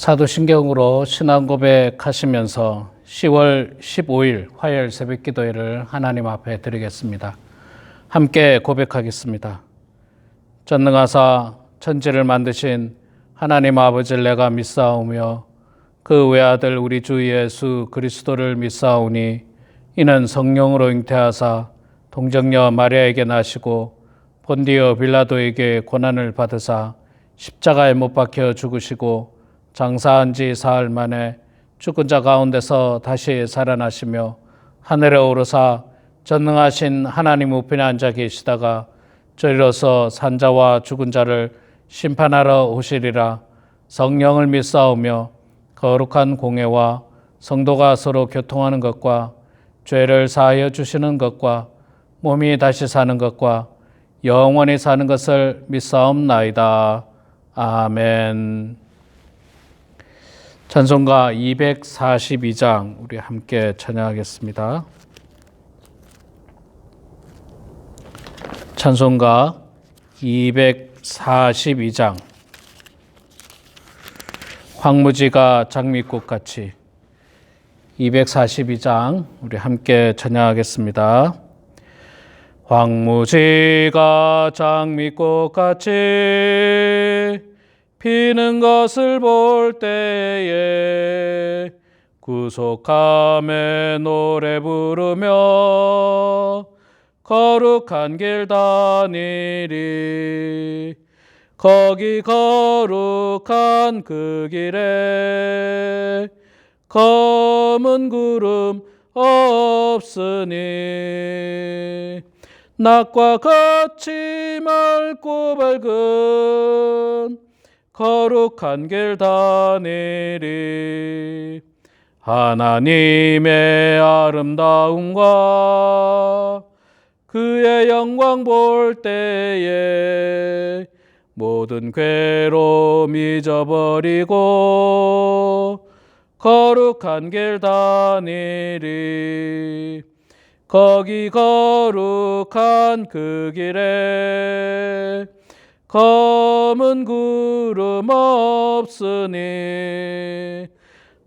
사도신경으로 신앙 고백하시면서 10월 15일 화요일 새벽 기도회를 하나님 앞에 드리겠습니다. 함께 고백하겠습니다. 전능하사 천지를 만드신 하나님 아버지를 내가 믿사오며 그 외아들 우리 주 예수 그리스도를 믿사오니 이는 성령으로 잉태하사 동정녀 마리아에게 나시고 본디오 빌라도에게 고난을 받으사 십자가에 못 박혀 죽으시고 장사한 지 사흘 만에 죽은 자 가운데서 다시 살아나시며 하늘에 오르사 전능하신 하나님 우편에 앉아 계시다가 저리로서 산자와 죽은 자를 심판하러 오시리라. 성령을 믿사오며 거룩한 공회와 성도가 서로 교통하는 것과 죄를 사하여 주시는 것과 몸이 다시 사는 것과 영원히 사는 것을 믿사옵나이다. 아멘. 찬송가 242장 우리 함께 찬양하겠습니다. 찬송가 242장 황무지가 장미꽃같이 242장 우리 함께 찬양하겠습니다. 황무지가 장미꽃같이 피는 것을 볼 때에 구속함에 노래 부르며 거룩한 길 다니리. 거기 거룩한 그 길에 검은 구름 없으니 낮과 같이 맑고 밝은 거룩한 길 다니리. 하나님의 아름다움과 그의 영광 볼 때에 모든 괴로움 잊어버리고 거룩한 길 다니리. 거기 거룩한 그 길에 검은 구름 없으니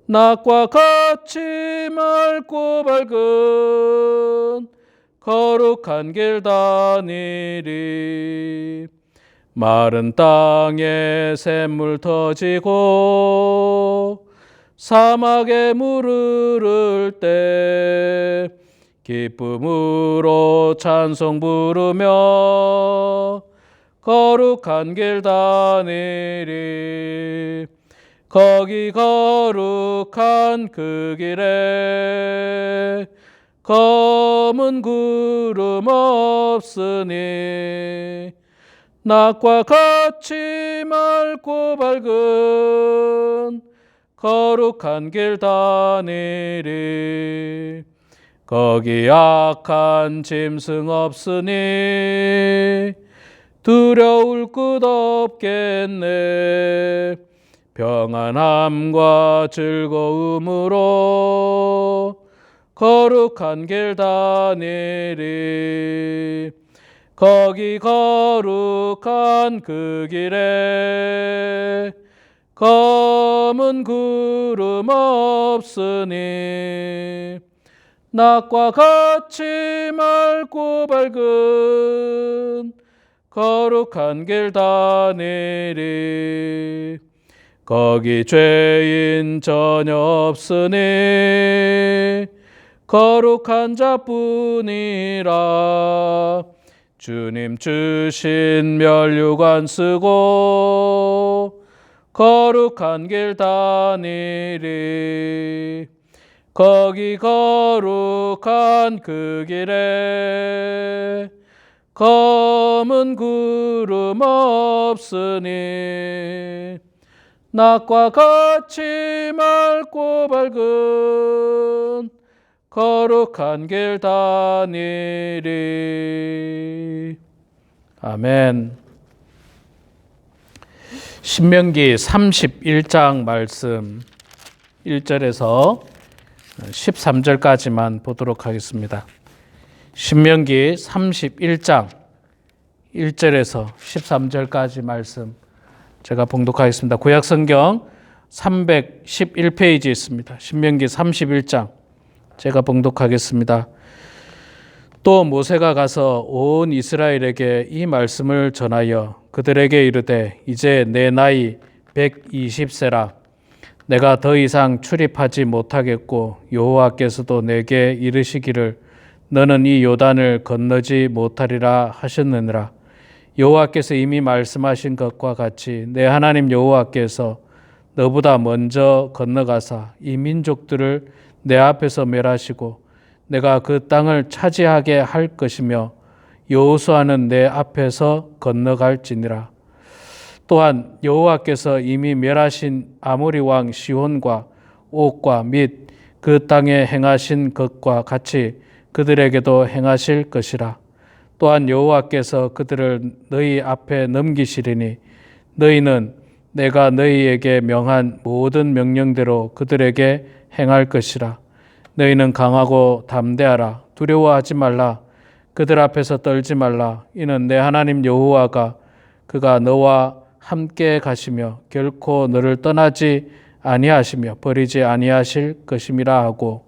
낮과 같이 맑고 밝은 거룩한 길 다니리. 마른 땅에 샘물 터지고 사막에 물 흐를 때 기쁨으로 찬송 부르며 거룩한 길 다니리. 거기 거룩한 그 길에 검은 구름 없으니 낮과 같이 맑고 밝은 거룩한 길 다니리. 거기 악한 짐승 없으니 두려울 것 없겠네. 평안함과 즐거움으로 거룩한 길 다니리. 거기 거룩한 그 길에 검은 구름 없으니 낮과 같이 맑고 밝은 거룩한 길 다니리. 거기 죄인 전혀 없으니 거룩한 자뿐이라. 주님 주신 면류관 쓰고 거룩한 길 다니리. 거기 거룩한 그 길에 검은 구름 없으니 낮과 같이 맑고 밝은 거룩한 길 다니리. 아멘. 신명기 31장 말씀 1절에서 13절까지만 보도록 하겠습니다. 신명기 31장 1절에서 13절까지 말씀 제가 봉독하겠습니다. 구약성경 311페이지에 있습니다. 신명기 31장 제가 봉독하겠습니다. 또 모세가 가서 온 이스라엘에게 이 말씀을 전하여 그들에게 이르되 이제 내 나이 120세라 내가 더 이상 출입하지 못하겠고 여호와께서도 내게 이르시기를 너는 이 요단을 건너지 못하리라 하셨느니라. 여호와께서 이미 말씀하신 것과 같이 내 하나님 여호와께서 너보다 먼저 건너가사 이 민족들을 내 앞에서 멸하시고 내가 그 땅을 차지하게 할 것이며 여호수아는 내 앞에서 건너갈지니라. 또한 여호와께서 이미 멸하신 아모리 왕 시혼과 옥과 및 그 땅에 행하신 것과 같이 그들에게도 행하실 것이라. 또한 여호와께서 그들을 너희 앞에 넘기시리니 너희는 내가 너희에게 명한 모든 명령대로 그들에게 행할 것이라. 너희는 강하고 담대하라. 두려워하지 말라. 그들 앞에서 떨지 말라. 이는 내 하나님 여호와가 그가 너와 함께 가시며 결코 너를 떠나지 아니하시며 버리지 아니하실 것임이라 하고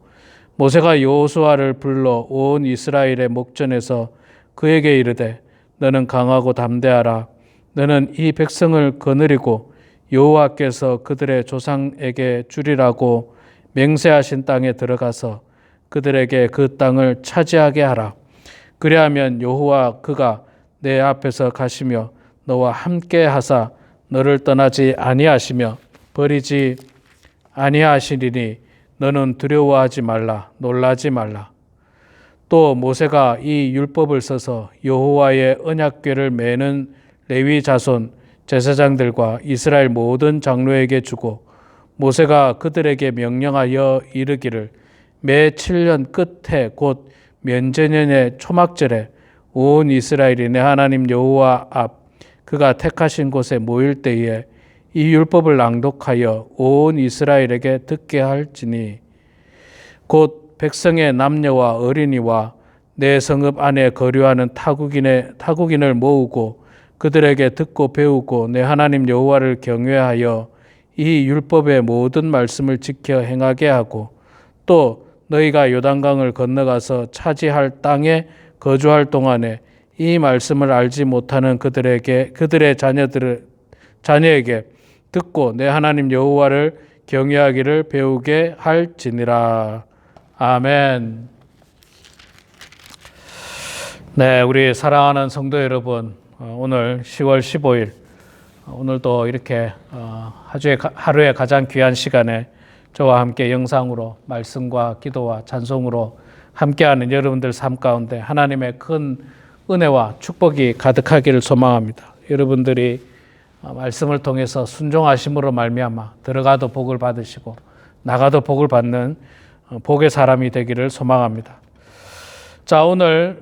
모세가 여호수아를 불러 온 이스라엘의 목전에서 그에게 이르되 너는 강하고 담대하라. 너는 이 백성을 거느리고 여호와께서 그들의 조상에게 주리라고 맹세하신 땅에 들어가서 그들에게 그 땅을 차지하게 하라. 그리하면 여호와 그가 내 앞에서 가시며 너와 함께 하사 너를 떠나지 아니하시며 버리지 아니하시리니 너는 두려워하지 말라. 놀라지 말라. 또 모세가 이 율법을 써서 여호와의 언약궤를 매는 레위 자손 제사장들과 이스라엘 모든 장로에게 주고 모세가 그들에게 명령하여 이르기를 매 7년 끝에 곧 면제년의 초막절에 온 이스라엘이 내 하나님 여호와 앞 그가 택하신 곳에 모일 때에 이 율법을 낭독하여 온 이스라엘에게 듣게 할지니 곧 백성의 남녀와 어린이와 내 성읍 안에 거류하는 타국인을 모으고 그들에게 듣고 배우고 내 하나님 여호와를 경외하여 이 율법의 모든 말씀을 지켜 행하게 하고 또 너희가 요단강을 건너가서 차지할 땅에 거주할 동안에 이 말씀을 알지 못하는 그들의 자녀에게 듣고 내 하나님 여호와를 경외하기를 배우게 할지니라. 아멘. 네, 우리 사랑하는 성도 여러분, 오늘 10월 15일 오늘도 이렇게 하루의 가장 귀한 시간에 저와 함께 영상으로 말씀과 기도와 찬송으로 함께하는 여러분들 삶 가운데 하나님의 큰 은혜와 축복이 가득하기를 소망합니다. 여러분들이 말씀을 통해서 순종하심으로 말미암아 들어가도 복을 받으시고 나가도 복을 받는 복의 사람이 되기를 소망합니다. 자, 오늘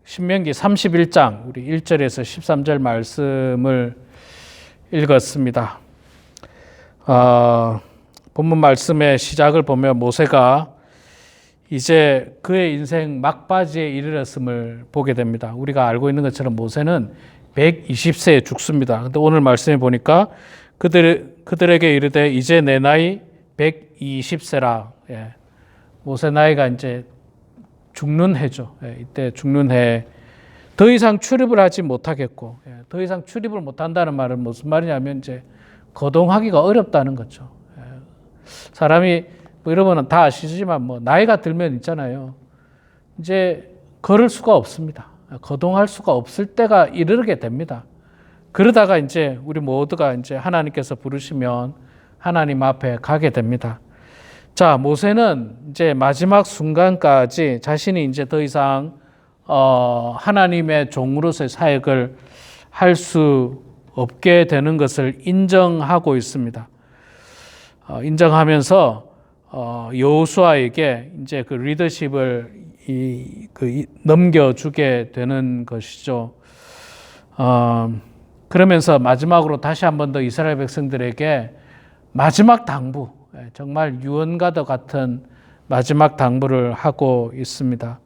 신명기 31장 우리 1절에서 13절 말씀을 읽었습니다. 본문 말씀의 시작을 보면 모세가 이제 그의 인생 막바지에 이르렀음을 보게 됩니다. 우리가 알고 있는 것처럼 모세는 120세에 죽습니다. 근데 오늘 말씀에 보니까 그들에게 이르되 이제 내 나이 120세라. 예. 모세 나이가 이제 죽는 해죠. 예. 이때 죽는 해. 더 이상 출입을 하지 못하겠고, 예. 더 이상 출입을 못한다는 말은 무슨 말이냐면 이제 거동하기가 어렵다는 거죠. 예. 사람이 여러분은 다 아시지만 나이가 들면 있잖아요. 이제 걸을 수가 없습니다. 거동할 수가 없을 때가 이르게 됩니다. 그러다가 이제 우리 모두가 이제 하나님께서 부르시면 하나님 앞에 가게 됩니다. 자, 모세는 이제 마지막 순간까지 자신이 이제 더 이상 하나님의 종으로서의 사역을 할 수 없게 되는 것을 인정하고 있습니다. 인정하면서 여호수아에게 이제 그 리더십을 넘겨주게 되는 것이죠. 그러면서 마지막으로 다시 한 번 더 이스라엘 백성들에게 마지막 당부, 정말 유언과도 같은 마지막 당부를 하고 있습니다.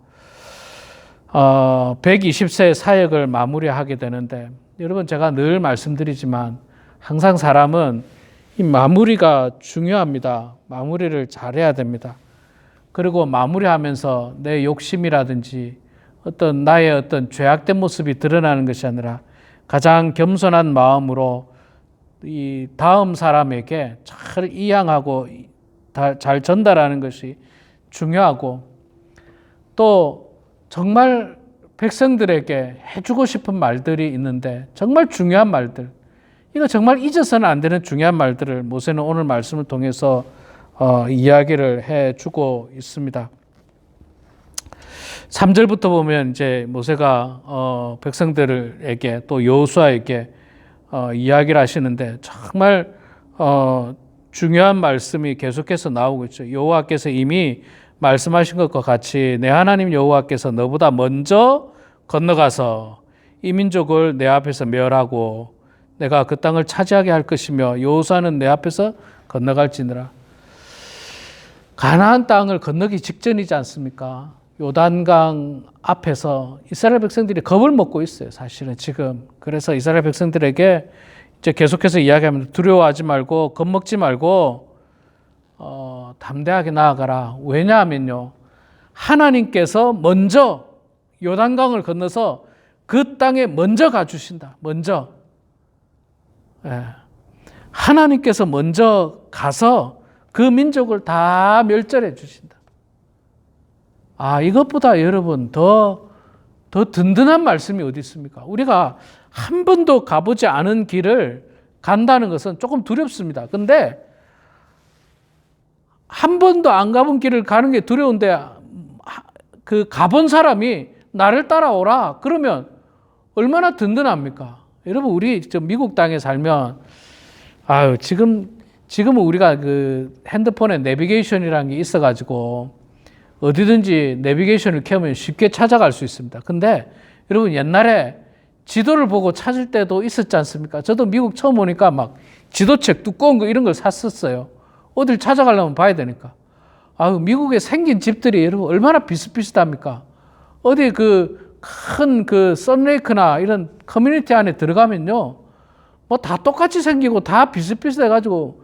120세 사역을 마무리하게 되는데 여러분 제가 늘 말씀드리지만 항상 사람은 이 마무리가 중요합니다. 마무리를 잘해야 됩니다. 그리고 마무리하면서 내 욕심이라든지 어떤 나의 어떤 죄악된 모습이 드러나는 것이 아니라 가장 겸손한 마음으로 이 다음 사람에게 잘 이양하고 잘 전달하는 것이 중요하고, 또 정말 백성들에게 해주고 싶은 말들이 있는데 정말 중요한 말들, 이거 정말 잊어서는 안 되는 중요한 말들을 모세는 오늘 말씀을 통해서 이야기를 해주고 있습니다. 3절부터 보면 이제 모세가 백성들에게 또 여호수아에게 이야기를 하시는데 정말 중요한 말씀이 계속해서 나오고 있죠. 여호와께서 이미 말씀하신 것과 같이 내 하나님 여호와께서 너보다 먼저 건너가서 이 민족을 내 앞에서 멸하고 내가 그 땅을 차지하게 할 것이며 여호수아는 내 앞에서 건너갈지니라. 가나안 땅을 건너기 직전이지 않습니까? 요단강 앞에서 이스라엘 백성들이 겁을 먹고 있어요, 사실은 지금. 그래서 이스라엘 백성들에게 이제 계속해서 이야기하면 두려워하지 말고 겁먹지 말고 담대하게 나아가라. 왜냐하면요, 하나님께서 먼저 요단강을 건너서 그 땅에 먼저 가주신다. 먼저. 예. 하나님께서 먼저 가서 그 민족을 다 멸절해 주신다. 이것보다 여러분 더 든든한 말씀이 어디 있습니까? 우리가 한 번도 가보지 않은 길을 간다는 것은 조금 두렵습니다. 근데 한 번도 안 가본 길을 가는 게 두려운데 그 가본 사람이 나를 따라오라 그러면 얼마나 든든합니까? 여러분, 우리 미국 땅에 살면 지금은 우리가 그 핸드폰에 내비게이션이라는 게 있어가지고 어디든지 내비게이션을 켜면 쉽게 찾아갈 수 있습니다. 근데 여러분, 옛날에 지도를 보고 찾을 때도 있었지 않습니까? 저도 미국 처음 오니까 막 지도책 두꺼운 거 이런 걸 샀었어요. 어딜 찾아가려면 봐야 되니까. 미국에 생긴 집들이 여러분 얼마나 비슷비슷합니까? 어디 큰 썬레이크나 이런 커뮤니티 안에 들어가면요, 뭐 다 똑같이 생기고 다 비슷비슷해가지고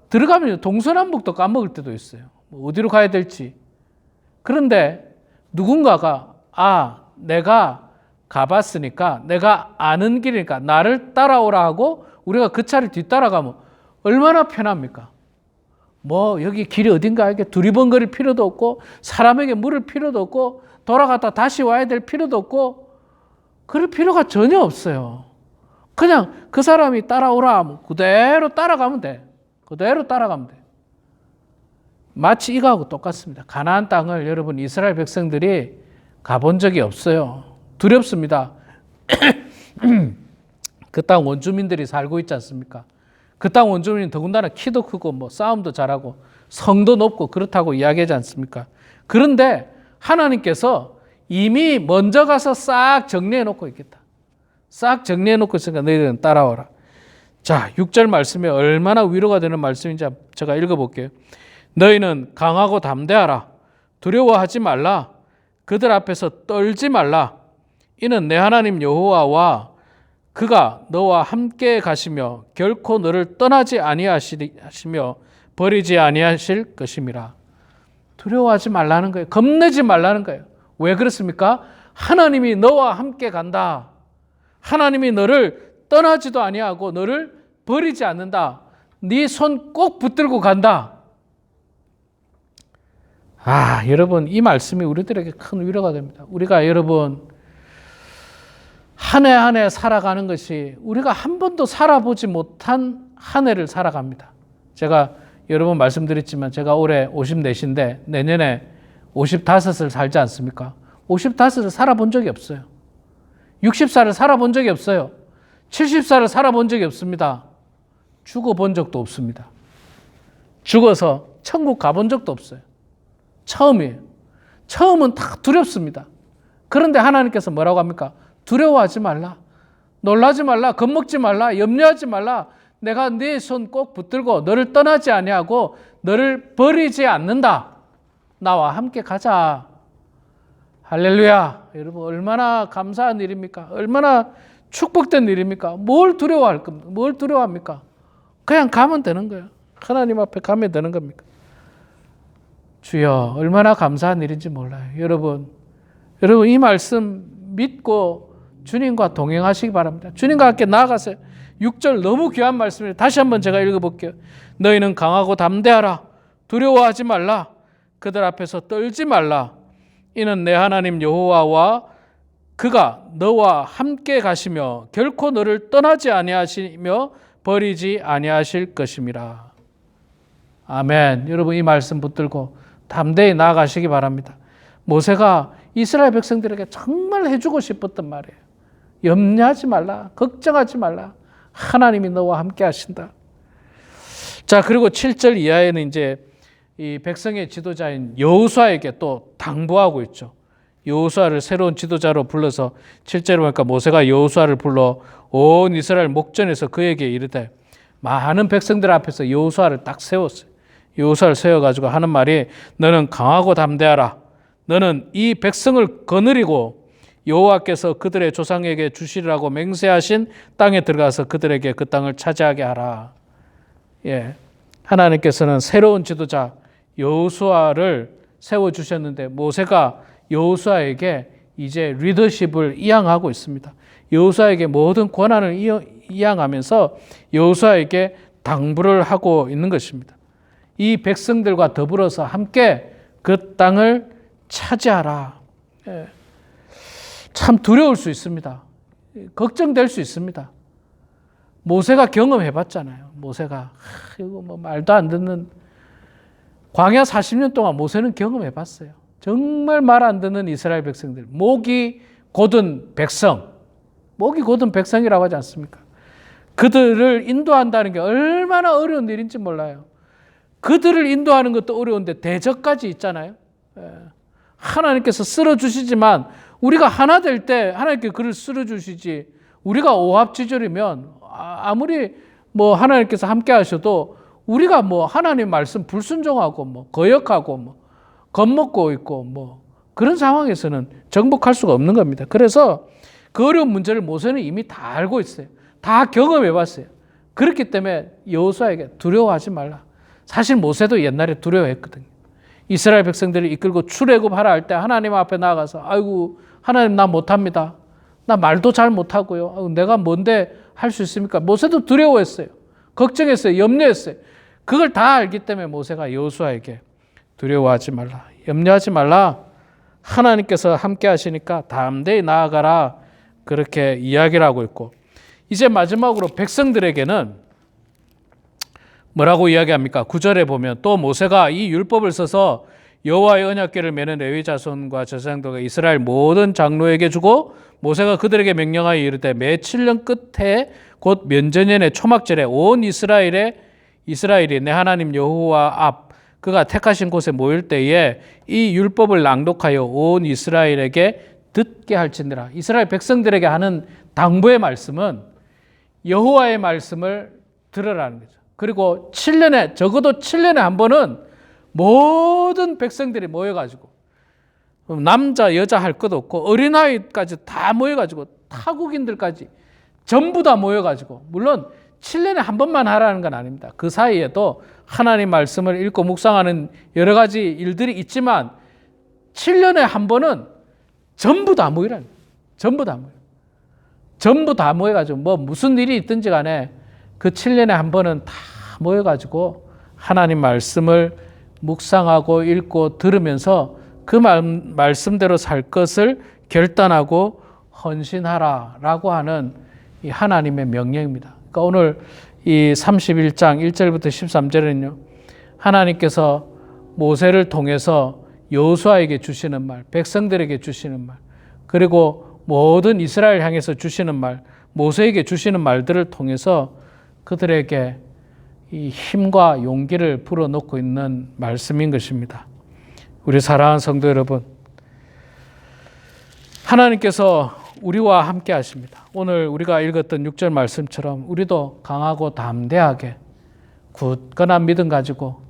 들어가면 동서남북도 까먹을 때도 있어요. 어디로 가야 될지. 그런데 누군가가 내가 가봤으니까 내가 아는 길이니까 나를 따라오라 하고 우리가 그 차를 뒤따라가면 얼마나 편합니까? 여기 길이 어딘가 이렇게 두리번거릴 필요도 없고 사람에게 물을 필요도 없고 돌아갔다 다시 와야 될 필요도 없고 그럴 필요가 전혀 없어요. 그냥 그 사람이 따라오라 하면 그대로 따라가면 돼. 그대로 따라가면 돼. 마치 이거하고 똑같습니다. 가나안 땅을 여러분 이스라엘 백성들이 가본 적이 없어요. 두렵습니다. 그 땅 원주민들이 살고 있지 않습니까? 그 땅 원주민은 더군다나 키도 크고 싸움도 잘하고 성도 높고 그렇다고 이야기하지 않습니까? 그런데 하나님께서 이미 먼저 가서 싹 정리해 놓고 있겠다. 싹 정리해 놓고 있으니까 너희들은 따라와라. 자, 6절 말씀이 얼마나 위로가 되는 말씀인지 제가 읽어볼게요. 너희는 강하고 담대하라. 두려워하지 말라. 그들 앞에서 떨지 말라. 이는 내 하나님 여호와와 그가 너와 함께 가시며 결코 너를 떠나지 아니하시며 버리지 아니하실 것임이라. 두려워하지 말라는 거예요. 겁내지 말라는 거예요. 왜 그렇습니까? 하나님이 너와 함께 간다. 하나님이 너를 떠나지도 아니하고 너를 버리지 않는다. 네 손 꼭 붙들고 간다. 여러분, 이 말씀이 우리들에게 큰 위로가 됩니다. 우리가 여러분 한 해 한 해 살아가는 것이 우리가 한 번도 살아보지 못한 한 해를 살아갑니다. 제가 여러 번 말씀드렸지만 제가 올해 54인데 내년에 55을 살지 않습니까? 55을 살아본 적이 없어요. 60살을 살아본 적이 없어요. 70살을 살아본 적이 없습니다. 죽어본 적도 없습니다. 죽어서 천국 가본 적도 없어요. 처음이에요. 처음은 다 두렵습니다. 그런데 하나님께서 뭐라고 합니까? 두려워하지 말라. 놀라지 말라. 겁먹지 말라. 염려하지 말라. 내가 네 손 꼭 붙들고 너를 떠나지 아니하고 너를 버리지 않는다. 나와 함께 가자. 할렐루야. 여러분, 얼마나 감사한 일입니까? 얼마나 축복된 일입니까? 뭘 두려워할 겁니까? 뭘 두려워합니까? 그냥 가면 되는 거예요. 하나님 앞에 가면 되는 겁니까? 주여, 얼마나 감사한 일인지 몰라요. 여러분 이 말씀 믿고 주님과 동행하시기 바랍니다. 주님과 함께 나아가세요. 6절 너무 귀한 말씀이에요. 다시 한번 제가 읽어볼게요. 너희는 강하고 담대하라. 두려워하지 말라. 그들 앞에서 떨지 말라. 이는 내 하나님 여호와와 그가 너와 함께 가시며 결코 너를 떠나지 아니하시며 버리지 아니하실 것임이라. 아멘. 여러분 이 말씀 붙들고 담대히 나아가시기 바랍니다. 모세가 이스라엘 백성들에게 정말 해주고 싶었던 말이에요. 염려하지 말라. 걱정하지 말라. 하나님이 너와 함께 하신다. 자, 그리고 7절 이하에는 이제 이 백성의 지도자인 여호수아에게 또 당부하고 있죠. 여호수아를 새로운 지도자로 불러서 7절에 보니까 모세가 여호수아를 불러 온 이스라엘 목전에서 그에게 이르되, 많은 백성들 앞에서 여호수아를 딱 세웠어요. 여호수아를 세워가지고 하는 말이, 너는 강하고 담대하라. 너는 이 백성을 거느리고 여호와께서 그들의 조상에게 주시리라고 맹세하신 땅에 들어가서 그들에게 그 땅을 차지하게 하라. 예, 하나님께서는 새로운 지도자 여호수아를 세워주셨는데 모세가 여호수아에게 이제 리더십을 이양하고 있습니다. 여호수아에게 모든 권한을 이양하면서 여호수아에게 당부를 하고 있는 것입니다. 이 백성들과 더불어서 함께 그 땅을 차지하라. 예. 참 두려울 수 있습니다. 걱정될 수 있습니다. 모세가 경험해봤잖아요. 모세가 이거 뭐 말도 안 듣는 광야 40년 동안 모세는 경험해봤어요. 정말 말 안 듣는 이스라엘 백성들, 목이 곧은 백성, 목이 곧은 백성이라고 하지 않습니까? 그들을 인도한다는 게 얼마나 어려운 일인지 몰라요. 그들을 인도하는 것도 어려운데 대적까지 있잖아요. 하나님께서 쓸어주시지만 우리가 하나 될 때 하나님께 그를 쓸어주시지, 우리가 오합지졸이면 아무리 뭐 하나님께서 함께 하셔도 우리가 뭐 하나님 말씀 불순종하고 뭐 거역하고 뭐 겁먹고 있고 뭐 그런 상황에서는 정복할 수가 없는 겁니다. 그래서 그 어려운 문제를 모세는 이미 다 알고 있어요. 다 경험해 봤어요. 그렇기 때문에 여호수아에게 두려워하지 말라. 사실 모세도 옛날에 두려워했거든요. 이스라엘 백성들을 이끌고 출애굽하라 할 때 하나님 앞에 나가서, 아이고 하나님 나 못합니다. 나 말도 잘 못하고요. 내가 뭔데 할 수 있습니까? 모세도 두려워했어요. 걱정했어요. 염려했어요. 그걸 다 알기 때문에 모세가 여호수아에게 두려워하지 말라, 염려하지 말라, 하나님께서 함께 하시니까 담대히 나아가라, 그렇게 이야기를 하고 있고, 이제 마지막으로 백성들에게는 뭐라고 이야기합니까? 9절에 보면 또 모세가 이 율법을 써서 여호와의 언약궤를 메는 레위 자손과 제사장들과 이스라엘 모든 장로에게 주고 모세가 그들에게 명령하여 이르되, 매 7년 끝에 곧 면전년의 초막절에 온 이스라엘이 내 하나님 여호와 앞 그가 택하신 곳에 모일 때에 이 율법을 낭독하여 온 이스라엘에게 듣게 할지니라. 이스라엘 백성들에게 하는 당부의 말씀은 여호와의 말씀을 들으라는 거죠. 그리고 7년에, 적어도 7년에 한 번은 모든 백성들이 모여가지고, 남자 여자 할 것 없고 어린아이까지 다 모여가지고, 타국인들까지 전부 다 모여가지고, 물론 7년에 한 번만 하라는 건 아닙니다. 그 사이에도 하나님 말씀을 읽고 묵상하는 여러 가지 일들이 있지만 7년에 한 번은 전부 다 모이라는 거예요. 전부 다 모여. 전부 다 모여가지고 뭐 무슨 일이 있든지 간에 그 7년에 한 번은 다 모여가지고 하나님 말씀을 묵상하고 읽고 들으면서 그 말씀대로 살 것을 결단하고 헌신하라라고 하는 이 하나님의 명령입니다. 그러니까 오늘 이 31장 1절부터 13절에는요, 하나님께서 모세를 통해서 여호수아에게 주시는 말, 백성들에게 주시는 말, 그리고 모든 이스라엘 향해서 주시는 말, 모세에게 주시는 말들을 통해서 그들에게 이 힘과 용기를 불어넣고 있는 말씀인 것입니다. 우리 사랑하는 성도 여러분, 하나님께서 우리와 함께 하십니다. 오늘 우리가 읽었던 6절 말씀처럼 우리도 강하고 담대하게 굳건한 믿음 가지고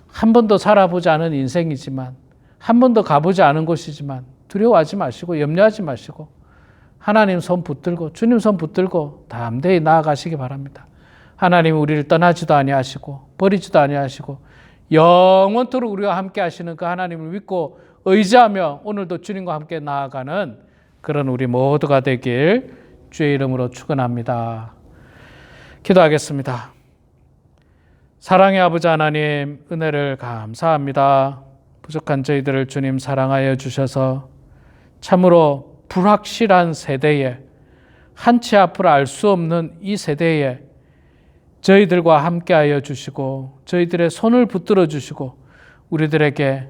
한 번도 살아보지 않은 인생이지만, 한 번도 가보지 않은 곳이지만 두려워하지 마시고 염려하지 마시고 하나님 손 붙들고, 주님 손 붙들고 담대히 나아가시기 바랍니다. 하나님 우리를 떠나지도 아니하시고 버리지도 아니하시고 영원토록 우리와 함께 하시는 그 하나님을 믿고 의지하며 오늘도 주님과 함께 나아가는 그런 우리 모두가 되길 주의 이름으로 축원합니다. 기도하겠습니다. 사랑의 아버지 하나님, 은혜를 감사합니다. 부족한 저희들을 주님 사랑하여 주셔서 참으로 불확실한 세대에, 한치 앞을 알 수 없는 이 세대에 저희들과 함께하여 주시고 저희들의 손을 붙들어 주시고 우리들에게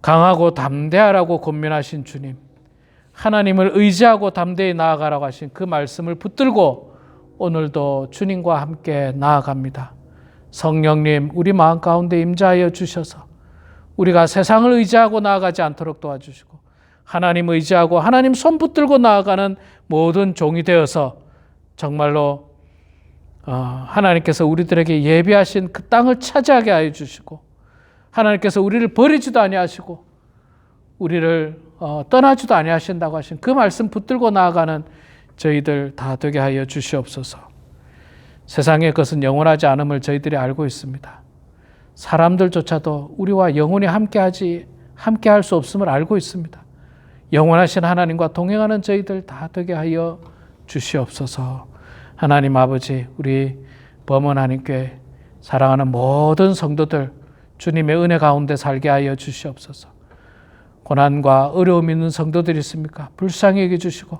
강하고 담대하라고 권면하신 주님, 하나님을 의지하고 담대히 나아가라고 하신 그 말씀을 붙들고 오늘도 주님과 함께 나아갑니다. 성령님, 우리 마음 가운데 임재하여 주셔서 우리가 세상을 의지하고 나아가지 않도록 도와주시고 하나님 의지하고 하나님 손 붙들고 나아가는 모든 종이 되어서 정말로 하나님께서 우리들에게 예비하신 그 땅을 차지하게 하여 주시고 하나님께서 우리를 버리지도 아니하시고 우리를 떠나지도 아니하신다고 하신 그 말씀 붙들고 나아가는 저희들 다 되게 하여 주시옵소서. 세상의 것은 영원하지 않음을 저희들이 알고 있습니다. 사람들조차도 우리와 영원히 함께할 수 없음을 알고 있습니다. 영원하신 하나님과 동행하는 저희들 다 되게 하여 주시옵소서. 하나님 아버지, 우리 범원 하나님께 사랑하는 모든 성도들 주님의 은혜 가운데 살게 하여 주시옵소서. 고난과 어려움이 있는 성도들이 있습니까? 불쌍히 여겨주시고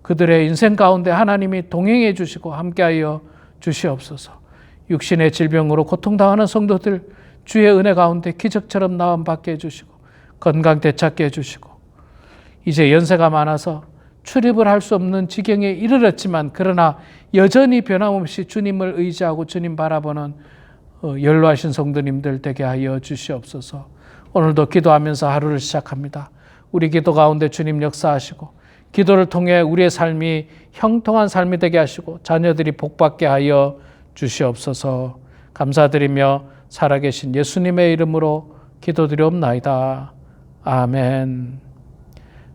그들의 인생 가운데 하나님이 동행해 주시고 함께하여 주시옵소서. 육신의 질병으로 고통당하는 성도들 주의 은혜 가운데 기적처럼 나음받게 해주시고 건강 되찾게 해주시고 이제 연세가 많아서 출입을 할 수 없는 지경에 이르렀지만 그러나 여전히 변함없이 주님을 의지하고 주님 바라보는 연로하신 성도님들 되게 하여 주시옵소서. 오늘도 기도하면서 하루를 시작합니다. 우리 기도 가운데 주님 역사하시고 기도를 통해 우리의 삶이 형통한 삶이 되게 하시고 자녀들이 복받게 하여 주시옵소서. 감사드리며 살아계신 예수님의 이름으로 기도드리옵나이다. 아멘.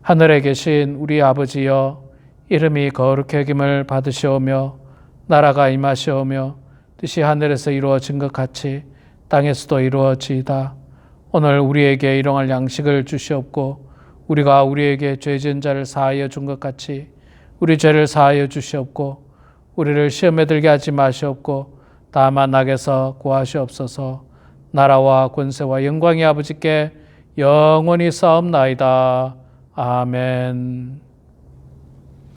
하늘에 계신 우리 아버지여, 이름이 거룩히 여김을 받으시오며 나라가 임하시오며 뜻이 하늘에서 이루어진 것 같이 땅에서도 이루어지이다. 오늘 우리에게 일용할 양식을 주시옵고 우리가 우리에게 죄 지은 자를 사하여 준 것 같이 우리 죄를 사하여 주시옵고 우리를 시험에 들게 하지 마시옵고 다만 악에서 구하시옵소서. 나라와 권세와 영광이 아버지께 영원히 쌓옵나이다. 아멘.